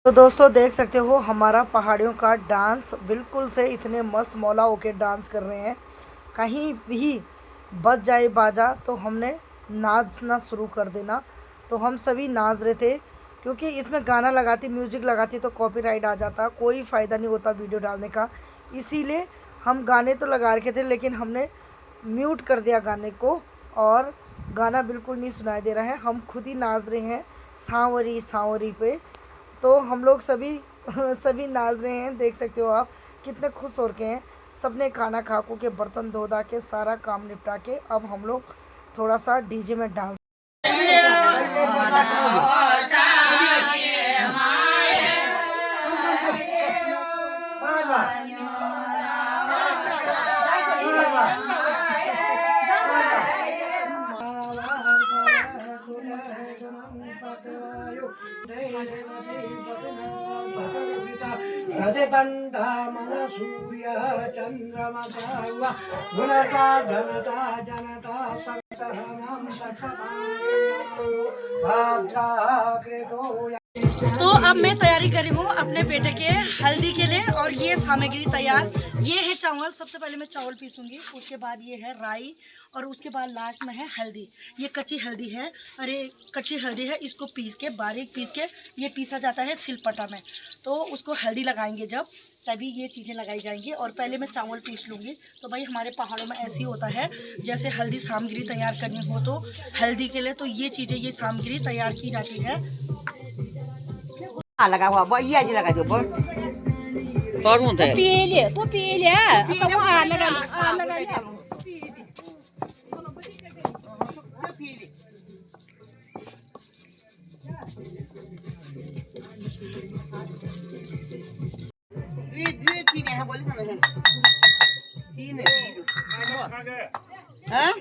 तो दोस्तों देख सकते हो हमारा पहाड़ियों का डांस बिल्कुल से इतने मस्त मौला होके डांस कर रहे हैं। कहीं भी बज जाए बाजा तो हमने नाचना शुरू कर देना। तो हम सभी नाच रहे थे क्योंकि इसमें गाना लगाती म्यूजिक लगाती तो कॉपीराइट आ जाता, कोई फ़ायदा नहीं होता वीडियो डालने का। इसीलिए हम गाने तो लगा रखे थे लेकिन हमने म्यूट कर दिया गाने को और गाना बिल्कुल नहीं सुनाई दे रहा है। हम खुद ही नाच रहे हैं सांवरी सांवरी पे। तो हम लोग सभी सभी नाच रहे हैं, देख सकते हो आप कितने खुश हो के हैं। सबने खाना खा खू के बर्तन धो धा के सारा काम निपटा के अब हम लोग थोड़ा सा डीजे में डांस। हृदयबंधा मन सूर्य चंद्रमा गुणता धनता जनता सहनम तो अब मैं तैयारी कर रही हूँ अपने बेटे के हल्दी के लिए और ये सामग्री तैयार। ये है चावल, सबसे पहले मैं चावल पीसूंगी, उसके बाद ये है राई और उसके बाद लास्ट में है हल्दी। ये कच्ची हल्दी है, अरे कच्ची हल्दी है, इसको पीस के बारीक पीस के ये पीसा जाता है सिलपटा में। तो उसको हल्दी लगाएंगे जब तभी ये चीज़ें लगाई जाएंगी। और पहले मैं चावल पीस लूँगी। तो भाई हमारे पहाड़ों में ऐसे ही होता है, जैसे हल्दी सामग्री तैयार करनी हो तो हल्दी के लिए तो ये चीज़ें ये सामग्री तैयार की जाती है। लगा हुआ वो ये लगा दो बोल और मुंडे पीले तो वो लगा तीन है बोली ना तीन हां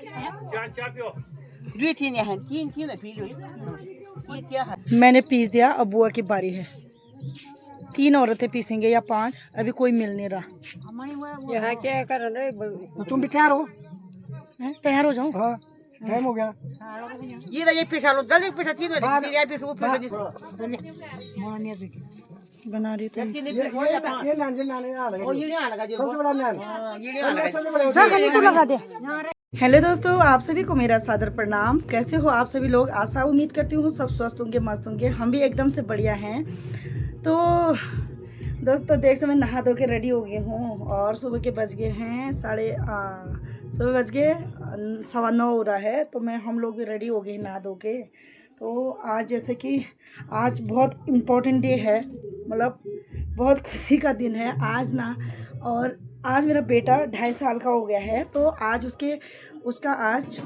क्या पियो तीन है तीन है पी लो ये क्या है। मैंने पीस दिया, अब बुआ की बारी है। 3 औरतें पीसेंगे या 5, अभी कोई मिल नहीं रहा। यहाँ क्या कर रहे तुम भी तैयार हो? तैयार हो जाओ। हाँ टाइम हो गया। ये पिसा लो जल्दी पिसा तीन ये पिसा वो पिसा बना रही थी। ये नान नाने आ रहा है। ये नहीं लगा जो सबसे बड़ा नान ये नहीं लगा जा खाने को लगा दे। हेलो दोस्तों, आप सभी को मेरा सादर प्रणाम। कैसे हो आप सभी लोग? आशा उम्मीद करती हूँ सब स्वस्थ होंगे, मस्त होंगे। हम भी एकदम से बढ़िया हैं। तो दोस्तों देख से मैं नहा धो के रेडी हो गई हूँ और सुबह के बज गए हैं सुबह बज गए 9:15 हो रहा है। तो हम लोग भी रेडी हो गए नहा धो के। तो आज जैसे कि आज बहुत इम्पोर्टेंट डे है, मतलब बहुत खुशी का दिन है आज ना। और आज मेरा बेटा 2.5 साल का हो गया है। तो आज उसका आज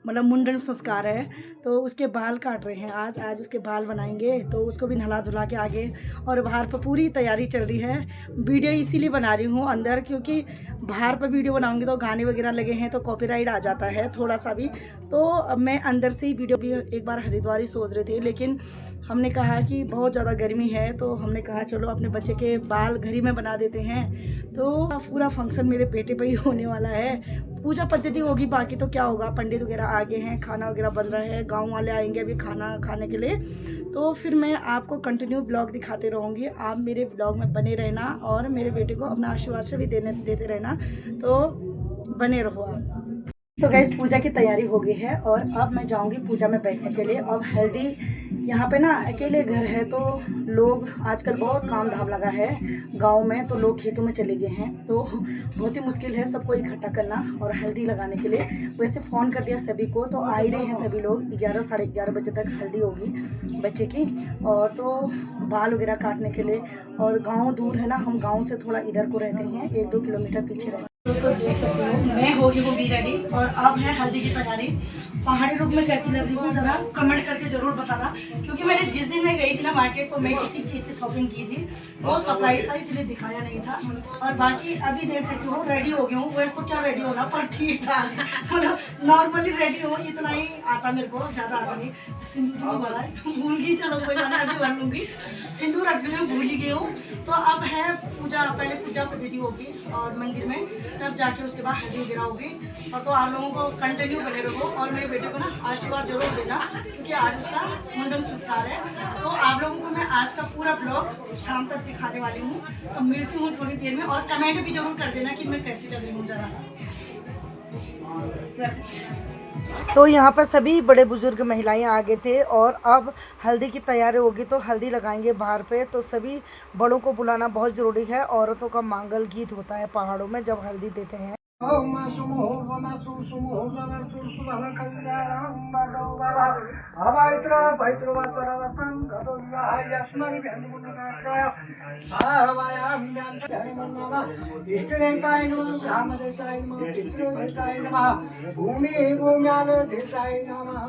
मतलब मुंडन संस्कार है। तो उसके बाल काट रहे हैं आज उसके बाल बनाएंगे। तो उसको भी नहला धुला के आगे और बाहर पर पूरी तैयारी चल रही है। वीडियो इसीलिए बना रही हूँ अंदर, क्योंकि बाहर पर वीडियो बनाऊंगी तो गाने वगैरह लगे हैं तो कॉपीराइट आ जाता है थोड़ा सा भी। तो मैं अंदर से ही वीडियो भी एक बार हरिद्वार ही सोच रहे थे, लेकिन हमने कहा कि बहुत ज़्यादा गर्मी है तो हमने कहा चलो अपने बच्चे के बाल घर ही में बना देते हैं। तो पूरा फंक्शन मेरे बेटे पे ही होने वाला है। पूजा पद्धति होगी, बाकी तो क्या होगा, पंडित वगैरह आगे हैं, खाना वगैरह बन रहा है, गांव वाले आएंगे अभी खाना खाने के लिए। तो फिर मैं आपको कंटिन्यू ब्लॉग दिखाते रहूँगी। आप मेरे ब्लॉग में बने रहना और मेरे बेटे को अपना आशीर्वाद से भी देते रहना। तो बने रहो आप। तो गाइस पूजा की तैयारी हो गई है और अब मैं जाऊंगी पूजा में बैठने के लिए। अब हल्दी यहाँ पे ना अकेले घर है तो लोग आजकल बहुत काम धाम लगा है गांव में, तो लोग खेतों में चले गए हैं। तो बहुत ही मुश्किल है सबको इकट्ठा करना और हल्दी लगाने के लिए। वैसे फ़ोन कर दिया सभी को तो आ ही रहे हैं सभी लोग। 11 साढ़े 11 बजे तक हल्दी होगी बच्चे की। और तो बाल वगैरह काटने के लिए, और गाँव दूर है ना, हम गाँव से थोड़ा इधर को रहते हैं, 1-2 किलोमीटर पीछे रहते हैं। दोस्तों देख सकते हो मैं हो गई हूँ भी रेडी और अब है हल्दी की तैयारी। पहाड़ी लुक में कैसी लग रही हूँ ज़रा कमेंट करके ज़रूर बताना, क्योंकि मैंने जिस दिन मैं गई थी ना मार्केट तो मैं किसी चीज़ की शॉपिंग की थी, वो सरप्राइज था इसलिए दिखाया नहीं था। और बाकी अभी देख सकते हो रेडी हो गई हूँ। वैसे तो क्या रेडी होना, पर ठीक ठाक मतलब नॉर्मली रेडी हो, इतना ही आता मेरे को, ज़्यादा आता नहीं। सिंदूर वाला भूल गई, चलो कोई बात नहीं अभी भर लूँगी। सिंदूर रखने में भूल ही गई हूँ। तो अब है पूजा, पहले पूजा पद्धति होगी और मंदिर में, तब जाके उसके बाद हल्दी वगैरह होगी। और तो आप लोगों को कंटिन्यू बने रहो और मेरे बेटे को ना आशीर्वाद जरूर देना, क्योंकि आज उसका मुंडन संस्कार है। तो आप लोगों को मैं आज का पूरा ब्लॉग शाम तक दिखाने वाली हूँ। तो मिलती हूँ थोड़ी देर में, और कमेंट भी जरूर कर देना कि मैं कैसी लग रही हूँ जरा। तो यहाँ पर सभी बड़े बुजुर्ग महिलाएं आ गए थे और अब हल्दी की तैयारी होगी, तो हल्दी लगाएंगे बाहर पे। तो सभी बड़ों को बुलाना बहुत ज़रूरी है। औरतों का मांगल गीत होता है पहाड़ों में जब हल्दी देते हैं। भूमि भूम्याल देशाय नमः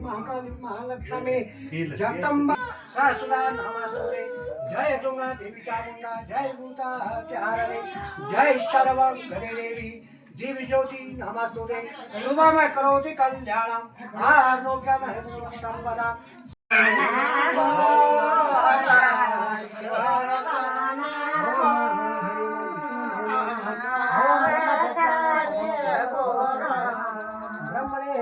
महाकाली महालक्ष्मी जगदम्बा सहस्रा नमस्ते। जय दुर्गा देवी चामुंडा, जय भूता चारणे, जय सर्वंगरे देवी दिव्य ज्योति नमस्तुते। शुभम करोति कल्याणम आरोग्यम संपदा। ब्रह्मणे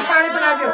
पानी पिला दो।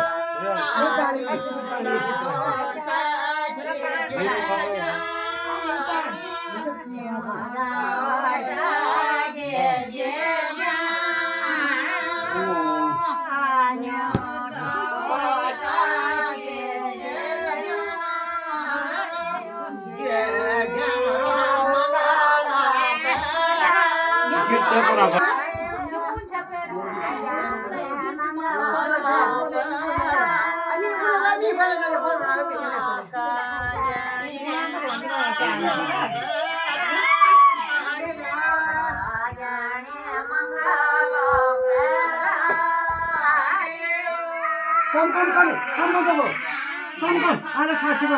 कम आला साथी को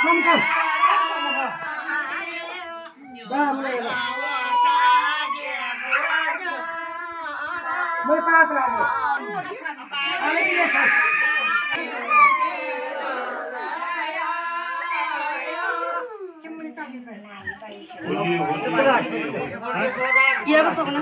कम दाम लेगा मैं पास ला दो अरे ये बताओ ना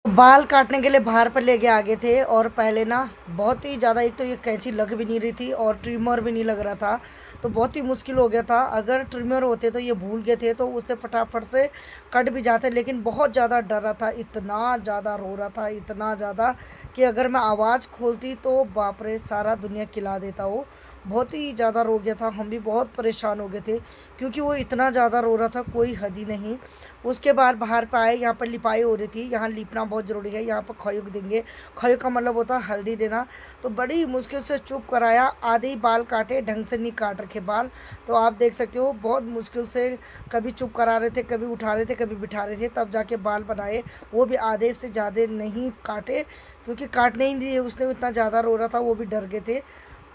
बाल काटने के लिए बाहर पर लेके आ गए थे। और पहले ना बहुत ही ज़्यादा, एक तो ये कैंची लग भी नहीं रही थी और ट्रिमर भी नहीं लग रहा था, तो बहुत ही मुश्किल हो गया था। अगर ट्रिमर होते तो ये भूल गए थे तो उससे फटाफट से कट भी जाते, लेकिन बहुत ज़्यादा डर रहा था, इतना ज़्यादा रो रहा था, इतना ज़्यादा कि अगर मैं आवाज़ खोलती तो बाप रे सारा दुनिया खिला देता। वो बहुत ही ज़्यादा रो गया था, हम भी बहुत परेशान हो गए थे क्योंकि वो इतना ज़्यादा रो रहा था, कोई हद ही नहीं। उसके बाद बाहर पे आए, यहाँ पर लिपाई हो रही थी, यहाँ लिपना बहुत ज़रूरी है। यहाँ पर खयुक देंगे, खयुक का मतलब होता है हल्दी देना। तो बड़ी मुश्किल से चुप कराया, आधे ही बाल काटे, ढंग से नहीं काट रखे बाल। तो आप देख सकते हो बहुत मुश्किल से कभी चुप करा रहे थे, कभी उठा रहे थे, कभी बिठा रहे थे, तब जाके बाल बनाए, वो भी आधे से ज़्यादा नहीं काटे क्योंकि काटने ही नहीं दिए, उसने इतना ज़्यादा रो रहा था, वो भी डर गए थे,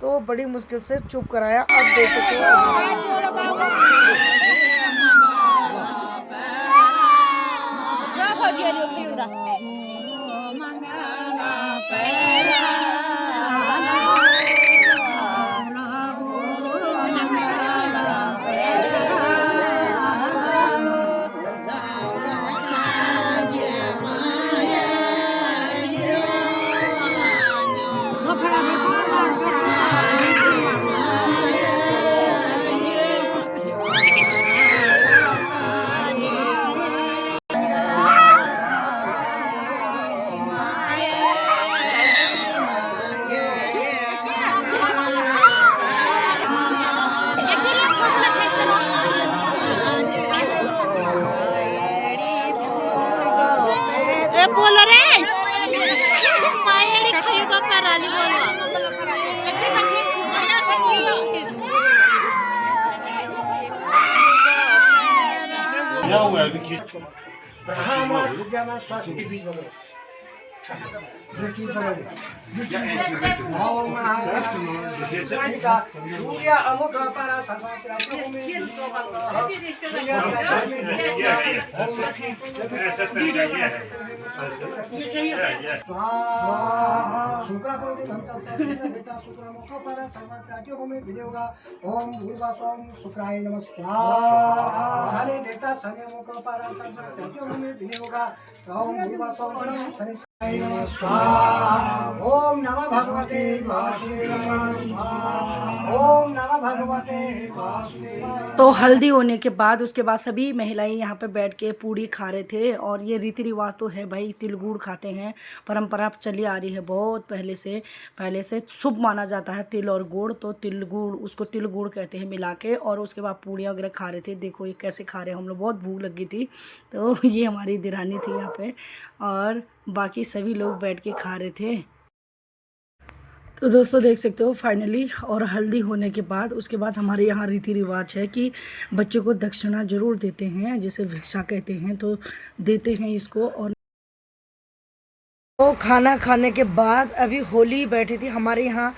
तो बड़ी मुश्किल से चुप कराया। अब देख सकते हो बोलो रे मायेड़ी खायो का पराली क्या हुआ अभी की सूर्य अमुक परा ओम भूर्भुवः शुक्राय नमः स्वाहा शनि देवता शनि मुख परा ओम भूर्भुवः शनि ओम नमः भगवते वासुदेवाय स्वाहा ओम नमः भगवते वासुदेवाय। तो हल्दी होने के बाद उसके बाद सभी महिलाएं यहाँ पे बैठ के पूड़ी खा रहे थे। और ये रीति रिवाज तो है भाई, तिल गुड़ खाते हैं, परंपरा चली आ रही है बहुत पहले से शुभ माना जाता है तिल और गुड़। तो तिल गुड़, उसको तिल गुड़ कहते हैं मिला के, और उसके बाद पूड़ियाँ वगैरह खा रहे थे। देखो ये कैसे खा रहे हैं, हम लोग बहुत भूख लगी थी। तो ये हमारी दिरानी थी यहाँ पे, और बाकी सभी लोग बैठ के खा रहे थे। तो दोस्तों देख सकते हो फाइनली, और हल्दी होने के बाद उसके बाद हमारे यहाँ रीति रिवाज है कि बच्चे को दक्षिणा जरूर देते हैं, जिसे भिक्षा कहते हैं, तो देते हैं इसको। और तो खाना खाने के बाद अभी होली बैठी थी हमारे यहाँ।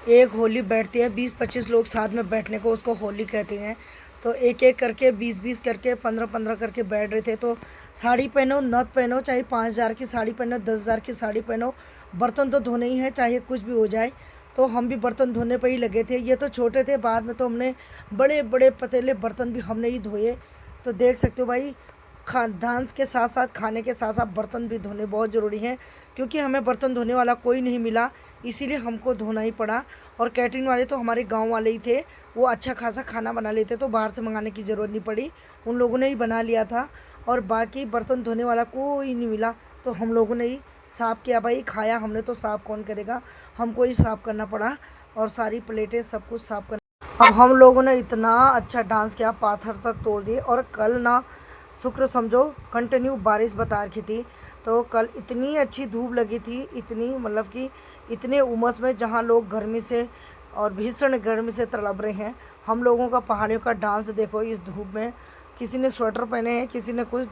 एक होली बैठती है, 20-25 लोग साथ में बैठने को उसको होली कहते हैं। तो एक एक करके 20-20 करके 15-15 करके बैठ रहे थे। तो साड़ी पहनो, नथ पहनो, चाहे 5000 की साड़ी पहनो, 10,000 की साड़ी पहनो, बर्तन तो धोने ही है चाहे कुछ भी हो जाए। तो हम भी बर्तन धोने पर ही लगे थे। ये तो छोटे थे, बाद में तो हमने बड़े बड़े पतीले बर्तन भी हमने ही धोए। तो देख सकते हो भाई, डांस के साथ साथ खाने के साथ साथ बर्तन भी धोने बहुत ज़रूरी हैं, क्योंकि हमें बर्तन धोने वाला कोई नहीं मिला, इसीलिए हमको धोना ही पड़ा। और कैटरिंग वाले तो हमारे गांव वाले ही थे, वो अच्छा खासा खाना बना लेते, तो बाहर से मंगाने की ज़रूरत नहीं पड़ी, उन लोगों ने ही बना लिया था। और बाकी बर्तन धोने वाला कोई नहीं मिला, तो हम लोगों ने ही साफ़ किया भाई। खाया हमने तो साफ़ कौन करेगा, हमको ही साफ़ करना पड़ा, और सारी प्लेटें सब कुछ साफ़ करना। अब हम लोगों ने इतना अच्छा डांस किया, पाथर तक तोड़ दिए। और कल ना शुक्र समझो कंटिन्यू बारिश बता रखी थी, तो कल इतनी अच्छी धूप लगी थी, इतनी मतलब कि इतने उमस में, जहाँ लोग गर्मी से और भीषण गर्मी से तड़प रहे हैं। हम लोगों का पहाड़ियों का डांस देखो इस धूप में, किसी ने स्वेटर पहने हैं, किसी ने कुछ।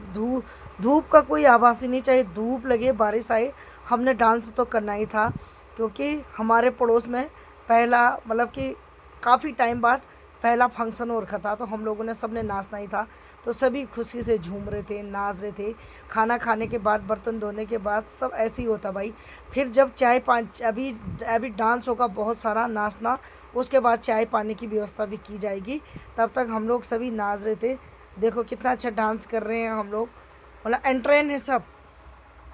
धूप का कोई आभास ही नहीं, चाहे धूप लगे बारिश आए, हमने डांस तो करना ही था। क्योंकि हमारे पड़ोस में पहला मतलब कि काफ़ी टाइम बाद पहला फंक्शन हो रखा था, तो हम लोगों ने सबने नाचना ही था। तो सभी खुशी से झूम रहे थे, नाच रहे थे। खाना खाने के बाद, बर्तन धोने के बाद सब ऐसे ही होता भाई। फिर जब चाय पानी, अभी डांस होगा बहुत सारा, नाचना, उसके बाद चाय पानी की व्यवस्था भी की जाएगी। तब तक हम लोग सभी नाच रहे थे। देखो कितना अच्छा डांस कर रहे हैं हम लोग, मतलब एंट्रेन है सब,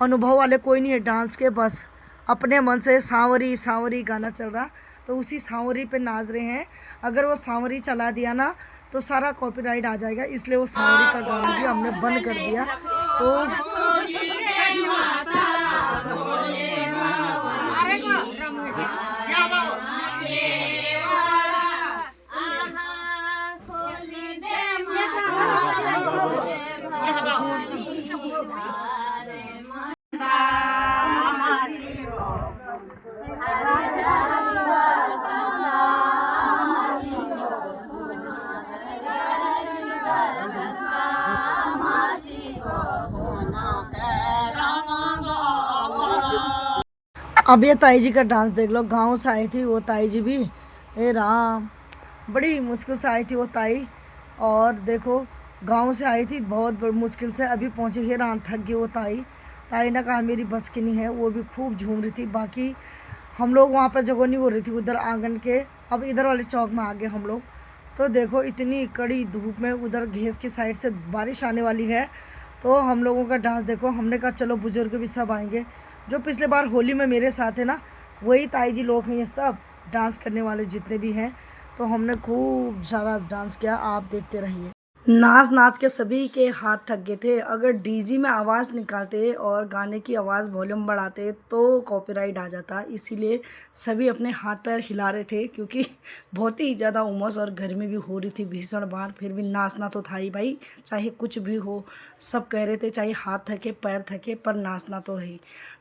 अनुभव वाले कोई नहीं है डांस के, बस अपने मन से सांवरी सांवरी गाना चल रहा, तो उसी सांवरी पे नाच रहे हैं। अगर वो सांवरी चला दिया ना तो सारा कॉपीराइट आ जाएगा, इसलिए वो सांवरी का गाना भी हमने बंद कर दिया। तो अब ये ताई जी का डांस देख लो, गांव से आई थी वो ताई जी भी, ए राम, बड़ी मुश्किल से आई थी वो ताई। और देखो गांव से आई थी बहुत मुश्किल से, अभी पहुंची, हे राम थक गई वो ताई। ताई ने कहा मेरी बस की नहीं है, वो भी खूब झूम रही थी। बाकी हम लोग वहाँ पर जगह नहीं हो रही थी उधर आंगन के, अब इधर वाले चौक में आ गए हम लोग। तो देखो इतनी कड़ी धूप में, उधर घेस की साइड से बारिश आने वाली है। तो हम लोगों का डांस देखो, हमने कहा चलो बुजुर्ग भी सब आएंगे, जो पिछले बार होली में मेरे साथ है ना, वही ताई जी लोग हैं ये सब डांस करने वाले जितने भी हैं। तो हमने खूब सारा डांस किया, आप देखते रहिए। नाच नाच के सभी के हाथ थक गए थे। अगर डीजे में आवाज़ निकालते और गाने की आवाज़ वॉल्यूम बढ़ाते तो कॉपीराइट आ जाता, इसीलिए सभी अपने हाथ पैर हिला रहे थे, क्योंकि बहुत ही ज़्यादा उमस और गर्मी भी हो रही थी भीषण बार। फिर भी नाचना तो था ही भाई, चाहे कुछ भी हो। सब कह रहे थे चाहे हाथ थके पैर थके, पर नाचना तो है ही।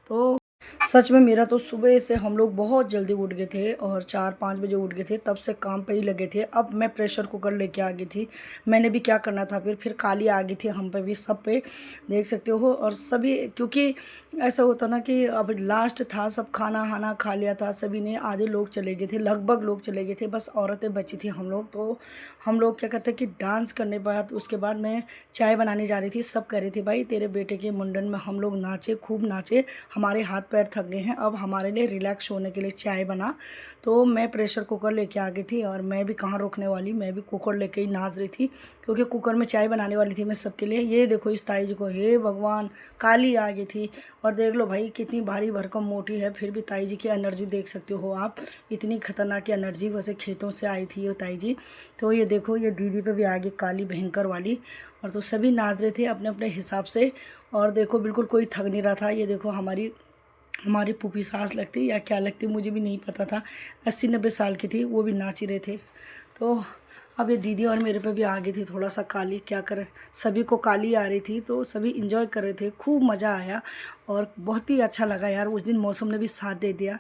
तो सच में मेरा तो सुबह से हम लोग बहुत जल्दी उठ गए थे और 4-5 बजे उठ गए थे, तब से काम पे ही लगे थे। अब मैं प्रेशर कुकर लेके आ गई थी, मैंने भी क्या करना था, फिर काली आ गई थी हम पे भी, सब पे देख सकते हो। और सभी, क्योंकि ऐसा होता ना कि अब लास्ट था, सब खाना हाना खा लिया था सभी ने, आधे लोग चले गए थे, लगभग लोग चले गए थे, बस औरतें बची थी हम लोग। तो हम लोग क्या करते कि डांस करने बाद उसके बाद मैं चाय बनाने जा रही थी। सब कह रही थी भाई तेरे बेटे के मुंडन में हम लोग नाचे, खूब नाचे, हमारे हाथ पैर थक गए हैं, अब हमारे लिए रिलैक्स होने के लिए चाय बना। तो मैं प्रेशर कुकर लेके आ गई थी, और मैं भी कहाँ रोकने वाली, मैं भी कुकर लेके ही नाच रही थी, क्योंकि कुकर में चाय बनाने वाली थी मैं सबके लिए। ये देखो इस ताई जी को, हे भगवान, काली आ गई थी। और देख लो भाई कितनी भारी भरकम मोटी है, फिर भी ताई जी की एनर्जी देख सकते हो आप, इतनी खतरनाक एनर्जी, वैसे खेतों से आई थी ये ताई जी। तो ये देखो ये दीदी पे भी आ गई काली भयंकर वाली। और तो सभी नाच रहे थे अपने अपने हिसाब से, और देखो बिल्कुल कोई थक नहीं रहा था। ये देखो हमारी पुपी सास लगती या क्या लगती मुझे भी नहीं पता था, 80-90 साल की थी, वो भी नाच ही रहे थे। तो अब ये दीदी और मेरे पे भी आ गई थी थोड़ा सा काली, क्या करें, सभी को काली आ रही थी, तो सभी इंजॉय कर रहे थे, खूब मज़ा आया और बहुत ही अच्छा लगा यार। उस दिन मौसम ने भी साथ दे दिया।